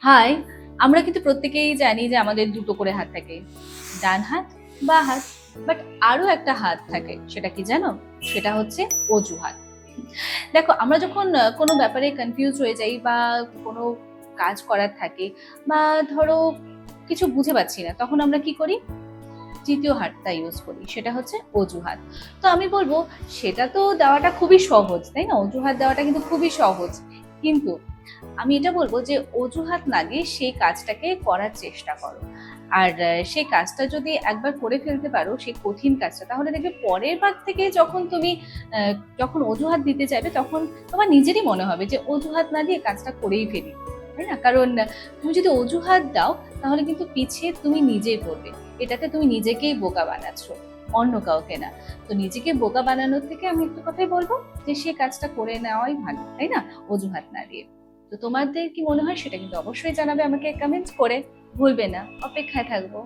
High, আমরা কিন্তু প্রত্যেকেই জানি যে আমাদের দুটো করে হাত থাকে, ডান হাত, বা হাত। বাট আরো একটা হাত থাকে, সেটা কি জানো? সেটা হচ্ছে অজুহাত। দেখো, আমরা যখন কোনো ব্যাপারে কনফিউজ হয়ে যাই বা কোনো কাজ করার থাকে, বা ধরো কিছু বুঝে পাচ্ছি না, তখন আমরা কি করি? তৃতীয় হাতটা ইউজ করি, সেটা হচ্ছে অজুহাত। তো আমি বলবো, সেটা তো দেওয়াটা খুবই সহজ, তাই না? অজুহাত দেওয়াটা কিন্তু খুবই সহজ। কিন্তু আমি এটা বলবো যে অজুহাত না দিয়ে সেই কাজটাকে করার চেষ্টা করো। আর সেই কাজটা যদি একবার করে ফেলতে পারো, সেই কঠিন কাজটা, তাহলে দেখবে পরের বার থেকে যখন তুমি আহ, যখন অজুহাত দিতে চাইবে, তখন তোমার নিজেরই মনে হবে যে অজুহাত না দিয়ে কাজটা করেই ফেলি, তাই না? কারণ তুমি যদি অজুহাত দাও, তাহলে কিন্তু পিছিয়ে তুমি নিজেই পড়বে। এটাতে তুমি নিজেকেই বোকা বানাচ্ছ, অন্য কাউকে না। তো নিজেকে বোকা বানানোর থেকে আমি একটা কথাই বলবো, যে সে কাজটা করে নেওয়াই ভালো, তাই না? অজুহাত না দিয়ে। তো তোমাদের কি মনে হয় সেটা কিন্তু অবশ্যই জানাবে আমাকে কমেন্টস করে। ভুলবে না, অপেক্ষায় থাকবো।